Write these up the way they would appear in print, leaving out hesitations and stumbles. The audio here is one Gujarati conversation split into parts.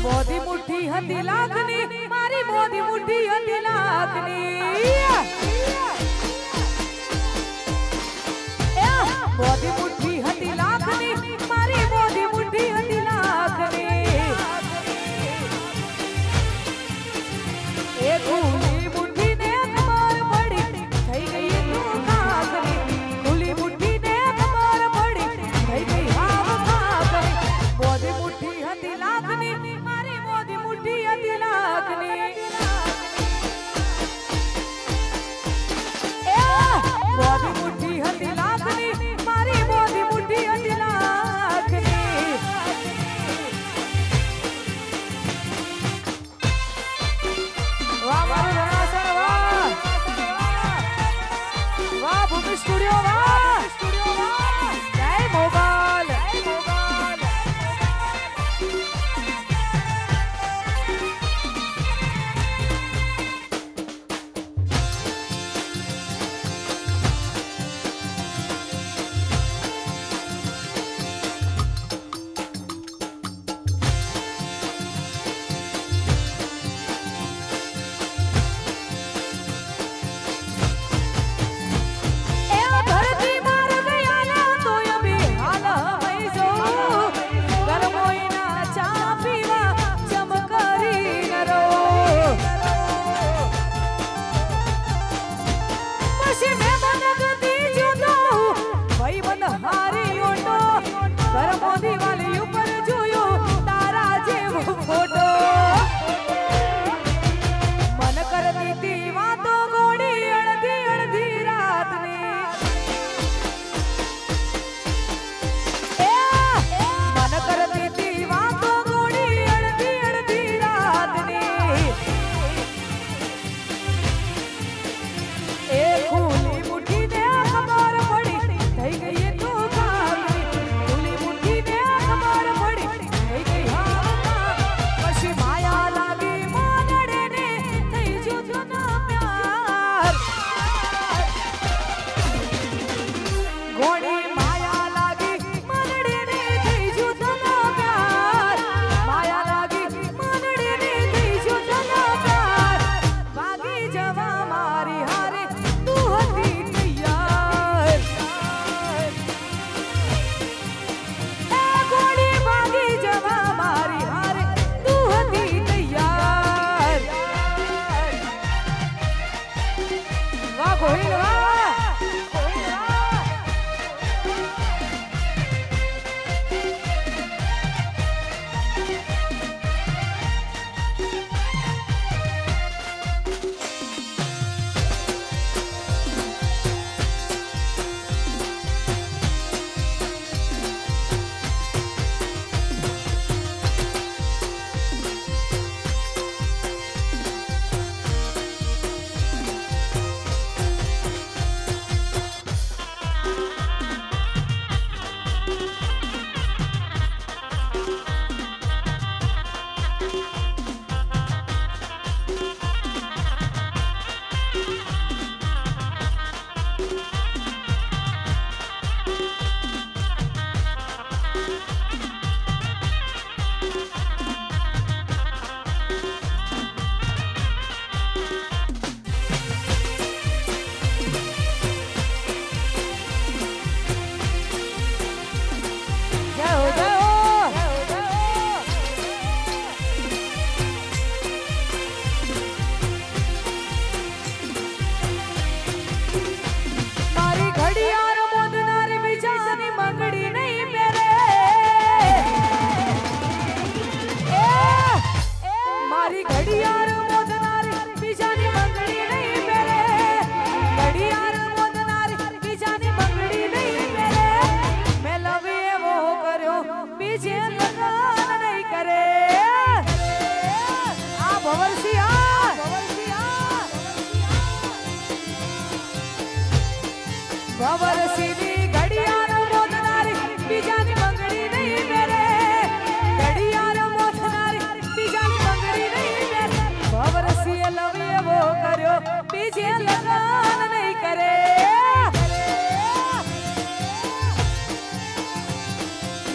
મોદી મુઠ્ઠી હતી લાખની મારી મોદી મુઠ્ઠી હતી લાખની મોદી મુઠ્ઠી હતી લાખની મારી મોદી મુઠ્ઠી હતી લાખની એ ખુલી મુઠ્ઠી ને ખબર પડી થઈ ગઈ તું ખાખની ખુલી મુઠ્ઠી ને ખબર પડી થઈ ગઈ હાવ ખાખની મોદી મુઠ્ઠી હતી લાખની મારી મોદી મુઠ્ઠી હતી લાખની મોદી મુઠ્ઠી હતી લાખની મારી મોદી મુઠ્ઠી હતી લાખની વાહ મારું રણાસર વાહ વાહ ભૂમિ સ્ટુડિયો વાહ જય મોગલ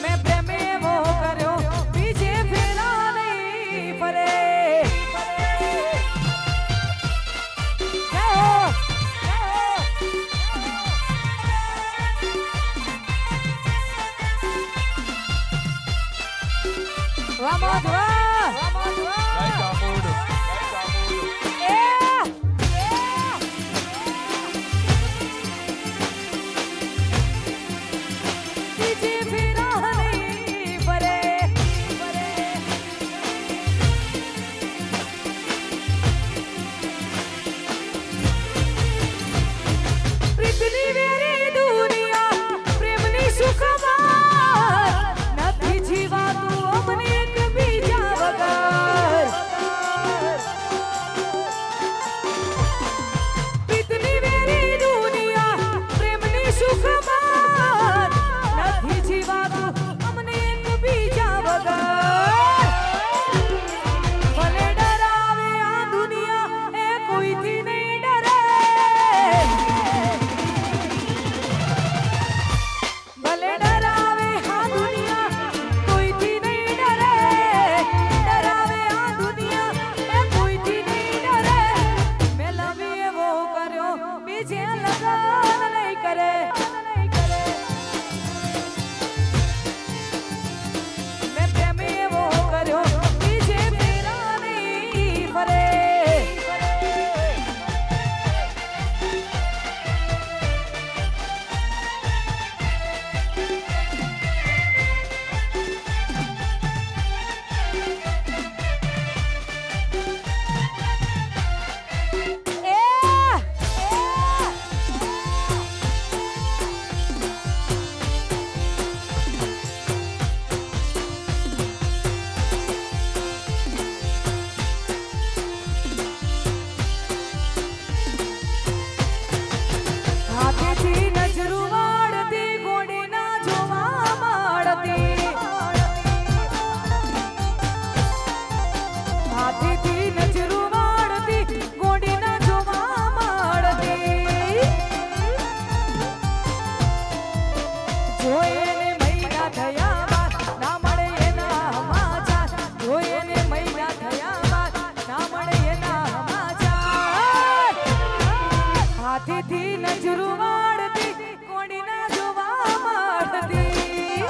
મેં પ્રેમે મોહ કર્યો બીજે ફેરા નહીં વાહ જય ચામુંડ એ બીજી ફેરા નહીં ફરે પ્રીતની વેરી દુનિયા પ્રેમની સુખમાં નથી જીવાતું અમને એક બીજા વગર પ્રીતની વેરી દુનિયા પ્રેમની સુખમાં નથી જીવાતું અમને એક બીજા વગર ભલે ડરાવે આ દુનિયા એ કોઈથી નહીં ડરે ભલે ડરાવે આ દુનિયા કોઈથી નહીં ડરે ડરાવે આ દુનિયા એ કોઈથી નહીં ડરે મેં લવ એવો કર્યો બીજે લગન નહીં કરે મેં પ્રેમ એવો કર્યો બીજે ફેરા નહીં ફરે હાથેથી નજરું વાળતી ગોડીના જોવા મળતી હાથેથી નજરું વાળતી ગોડીના જોવા મળતી જોઈએ ને મહિના થયા બાદ ના મળે એના સમાચાર જોઈએ ને મહિના થયા બાદ ના મળે એના સમાચાર હાથેથી નજરું વાળતી કોડીના જોવા મળતી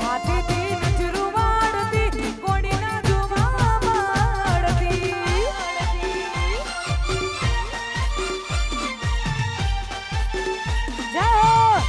હાથેથી નજરું વાળતી કોડીના જોવા મળતી જાઓ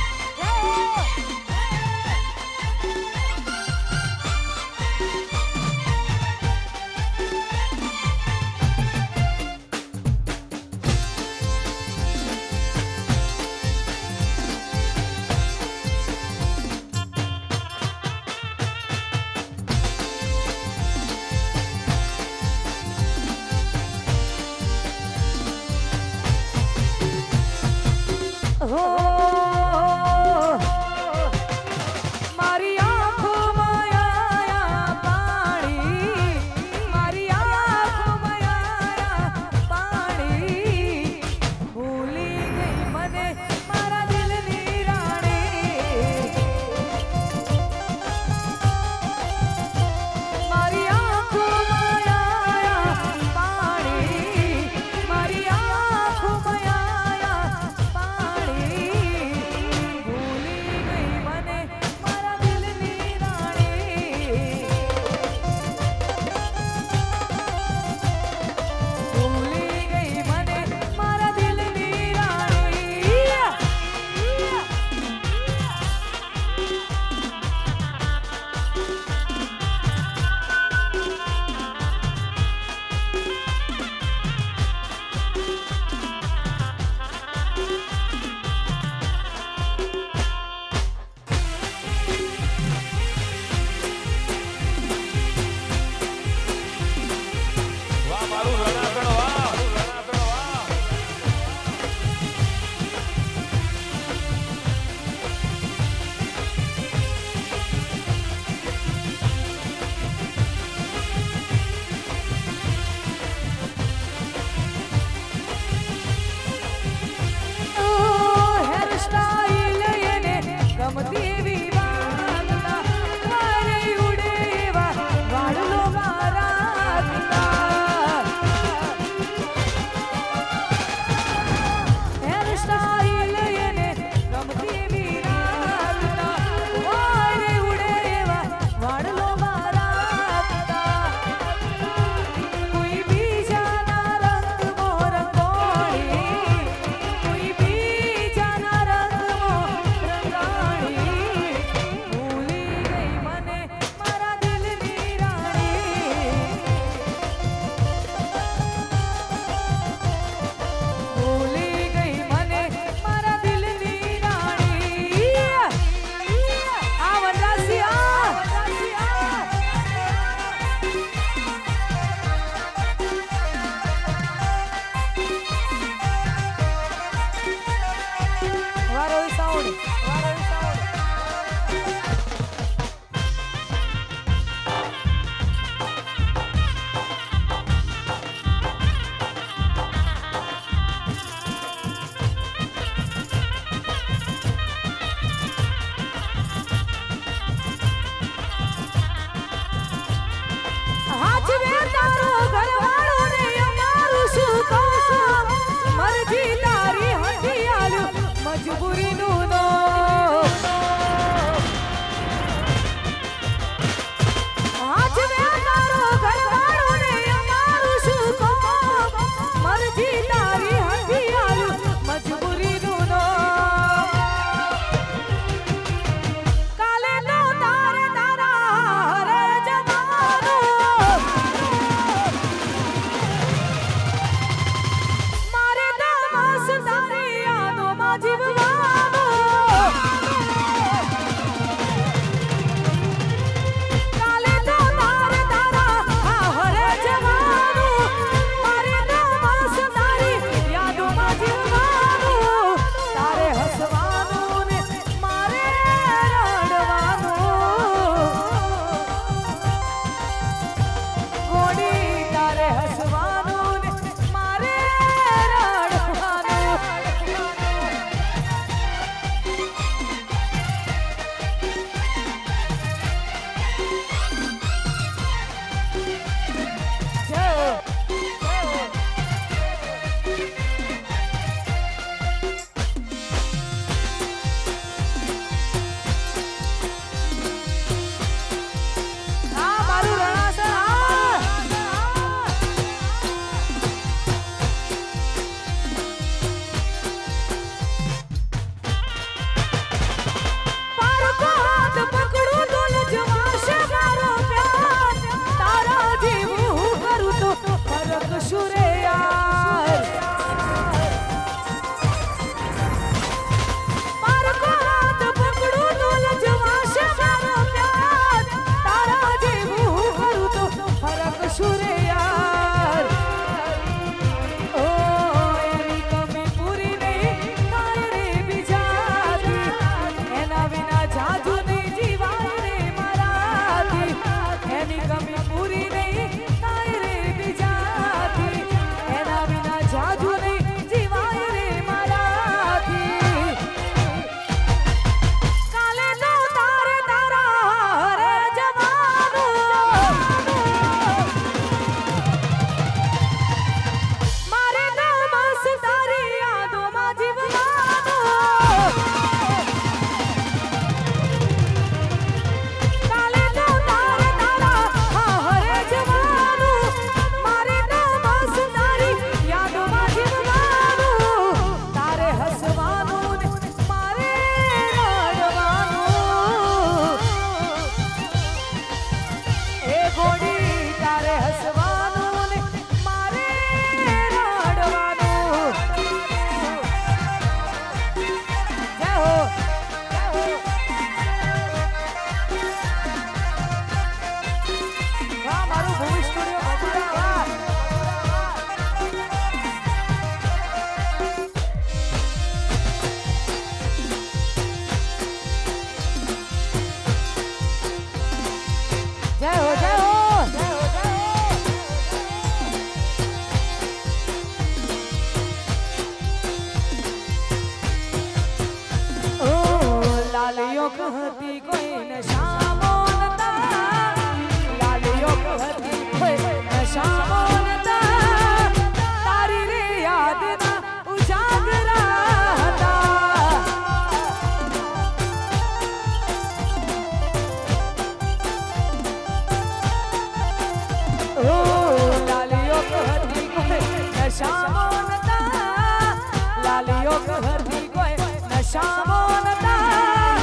નશામાં નતા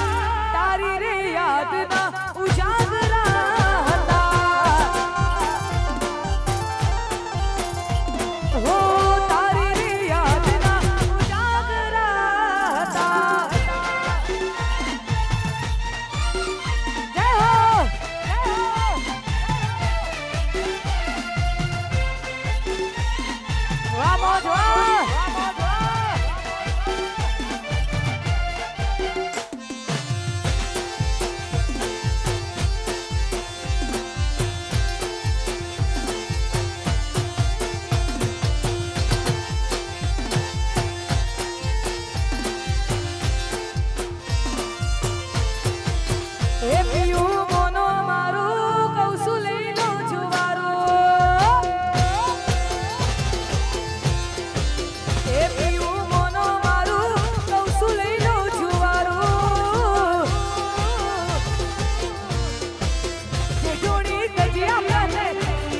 તારી રે યાદના ઉજાગરા હતા હો તારી રે યાદના ઉજાગરા હતા જય હો વાહ મોજ વાહ એ પિયું મોનો મારું કૌસું લઈ લો જુવારું એ પિયું મોનો મારું કૌસું લઈ લો જુવારું જેઠોડી કજિયા કરે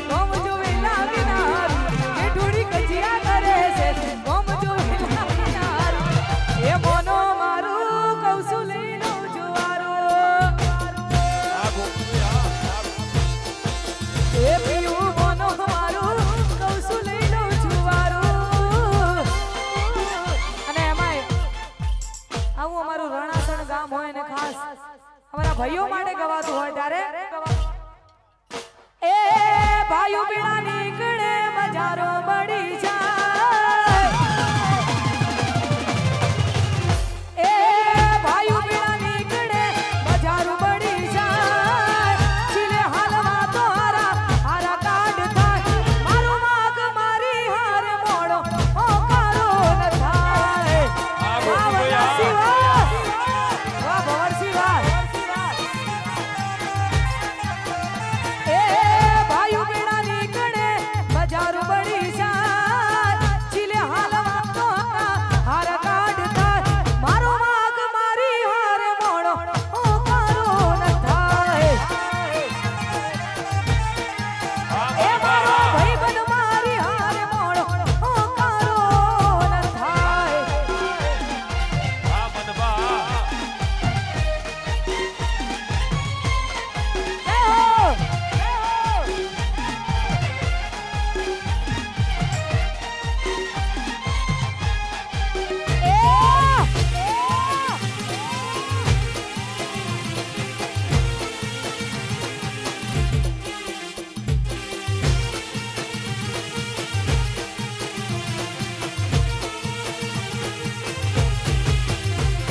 કોમ જોવેલા વિનાર જેઠોડી કજિયા કરે છે કોમ જોવેલા વિનાર એ મોનો મારું કૌસું લઈ લો જુવારું આ ગોકુળે આ એ પિયું મોનો મારું કૌસું લઈ લઉં જુવારું અને એમાંય આવું અમારું રણાસણ ગામ હોય ને ખાસ અમારા ભાઈઓ માટે ગવાતું હોય ત્યારે એ ભાઈઓ પીણા નીકળે મજારો